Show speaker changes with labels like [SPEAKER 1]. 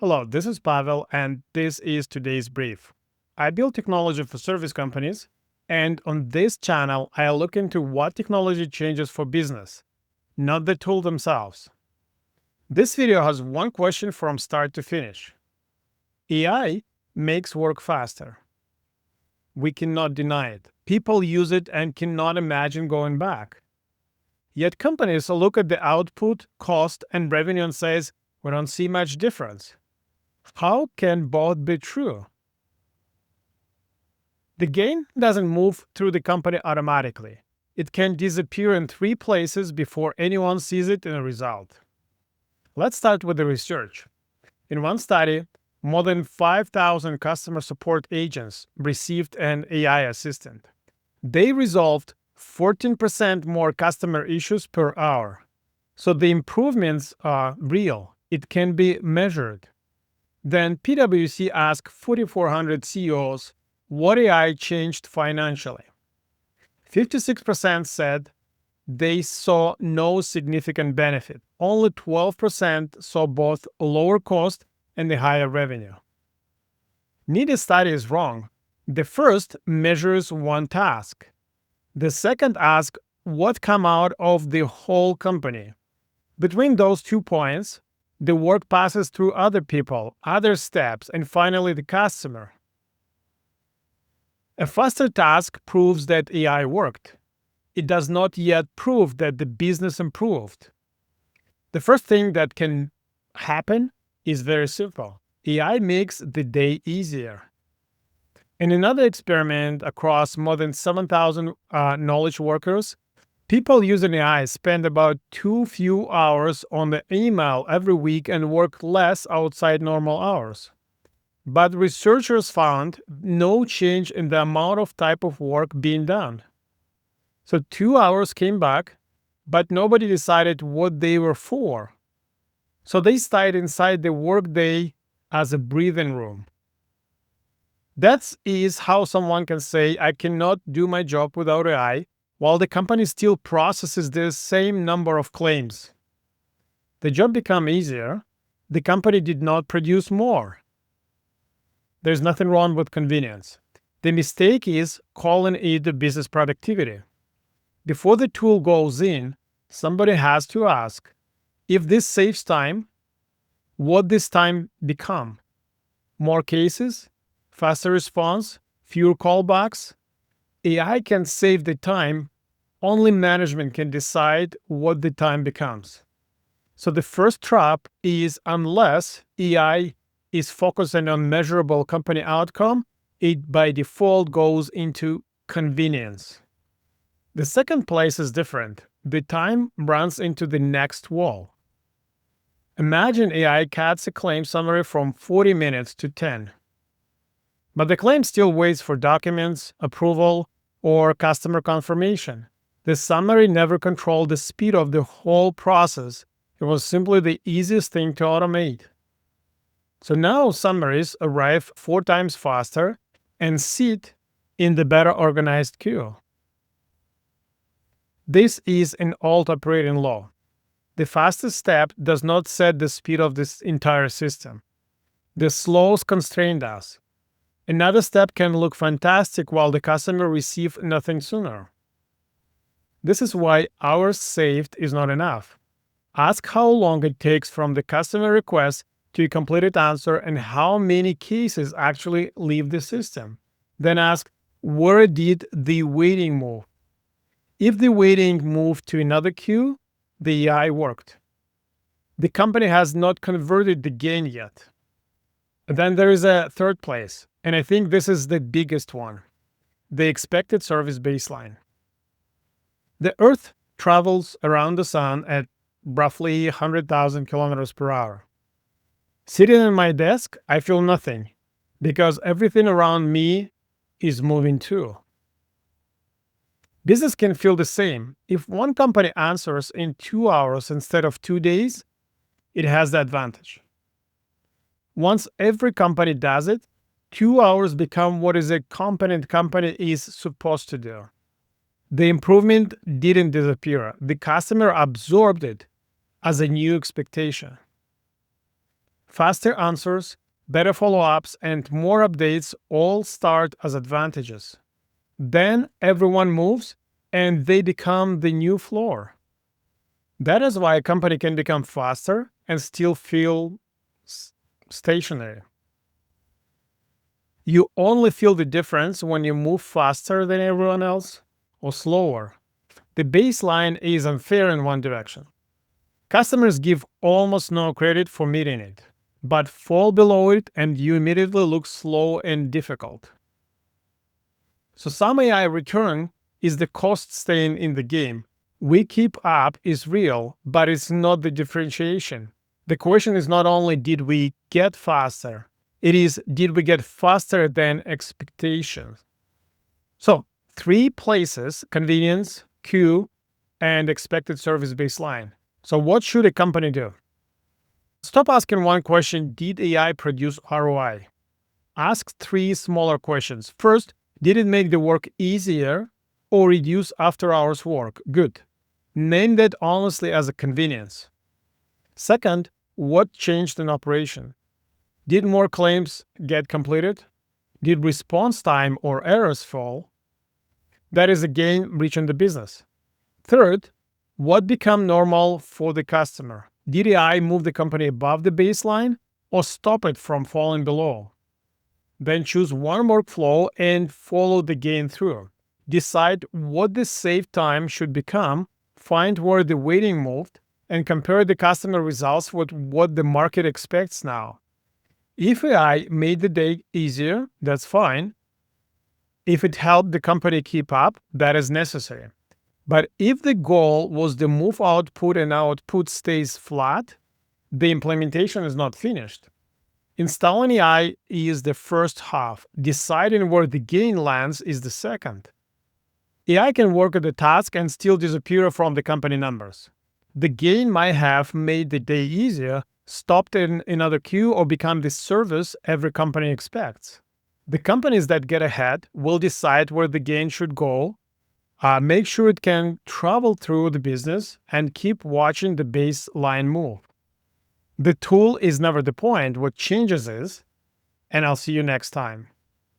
[SPEAKER 1] Hello, this is Pavel, and this is today's brief. I build technology for service companies, and on this channel, I look into what technology changes for business, not the tool themselves. This video has one question from start to finish. AI makes work faster. We cannot deny it. People use it and cannot imagine going back. Yet companies look at the output, cost, and revenue and says, we don't see much difference. How can both be true? The gain doesn't move through the company automatically. It can disappear in three places before anyone sees it in a result. Let's start with the research. In one study, more than 5,000 customer support agents received an AI assistant. They resolved 14% more customer issues per hour. So the improvements are real. It can be measured. Then PwC asked 4,400 CEOs what AI changed financially. 56% said they saw no significant benefit. Only 12% saw both lower cost and a higher revenue. Neither study is wrong. The first measures one task. The second asks what come out of the whole company. Between those 2 points, the work passes through other people, other steps, and finally the customer. A faster task proves that AI worked. It does not yet prove that the business improved. The first thing that can happen is very simple. AI makes the day easier. In another experiment across more than 7,000 knowledge workers, people using AI spend about too few hours on the email every week and work less outside normal hours. But researchers found no change in the amount of type of work being done. So 2 hours came back, but nobody decided what they were for. So they stayed inside the workday as a breathing room. That is how someone can say, I cannot do my job without AI, while the company still processes the same number of claims. The job became easier. The company did not produce more. There's nothing wrong with convenience. The mistake is calling it the business productivity. Before the tool goes in, somebody has to ask, if this saves time, what this time become? More cases? Faster response? Fewer callbacks? AI can save the time. Only management can decide what the time becomes. So the first trap is unless AI is focusing on measurable company outcome, it by default goes into convenience. The second place is different. The time runs into the next wall. Imagine AI cuts a claim summary from 40 minutes to 10. But the claim still waits for documents, approval, or customer confirmation. The summary never controlled the speed of the whole process. It was simply the easiest thing to automate. So now summaries arrive 4 times faster and sit in the better organized queue. This is an old operating law. The fastest step does not set the speed of this entire system. The slowest constrain does. Another step can look fantastic while the customer receives nothing sooner. This is why hours saved is not enough. Ask how long it takes from the customer request to a completed answer and how many cases actually leave the system. Then ask, where did the waiting move? If the waiting moved to another queue, the AI worked. The company has not converted the gain yet. Then there is a third place, and I think this is the biggest one, the expected service baseline. The Earth travels around the sun at roughly 100,000 kilometers per hour. Sitting at my desk, I feel nothing because everything around me is moving too. Business can feel the same. If one company answers in 2 hours instead of 2 days, it has the advantage. Once every company does it, 2 hours become what is a competent company is supposed to do. The improvement didn't disappear. The customer absorbed it as a new expectation. Faster answers, better follow-ups, and more updates all start as advantages. Then everyone moves and they become the new floor. That is why a company can become faster and still feel stationary. You only feel the difference when you move faster than everyone else or slower. The baseline is unfair in one direction. Customers give almost no credit for meeting it, but fall below it and you immediately look slow and difficult. So some AI return is the cost staying in the game. We keep up is real, but it's not the differentiation. The question is not only did we get faster, it is did we get faster than expectations. So 3 places: convenience, queue, and expected service baseline. So what should a company do? Stop asking one question, did AI produce ROI? Ask 3 smaller questions. First, did it make the work easier or reduce after-hours work? Good. Name that honestly as a convenience. Second, what changed in operation? Did more claims get completed? Did response time or errors fall? That is again reaching the business. Third, what became normal for the customer? Did AI move the company above the baseline or stop it from falling below? Then choose one workflow and follow the gain through. Decide what the save time should become, find where the waiting moved, and compare the customer results with what the market expects now. If AI made the day easier, that's fine. If it helped the company keep up, that is necessary. But if the goal was to move output and output stays flat, the implementation is not finished. Installing AI is the first half. Deciding where the gain lands is the second. AI can work at the task and still disappear from the company numbers. The gain might have made the day easier, stopped in another queue, or become the service every company expects. The companies that get ahead will decide where the gain should go, make sure it can travel through the business, and keep watching the baseline move. The tool is never the point. What changes is, and I'll see you next time.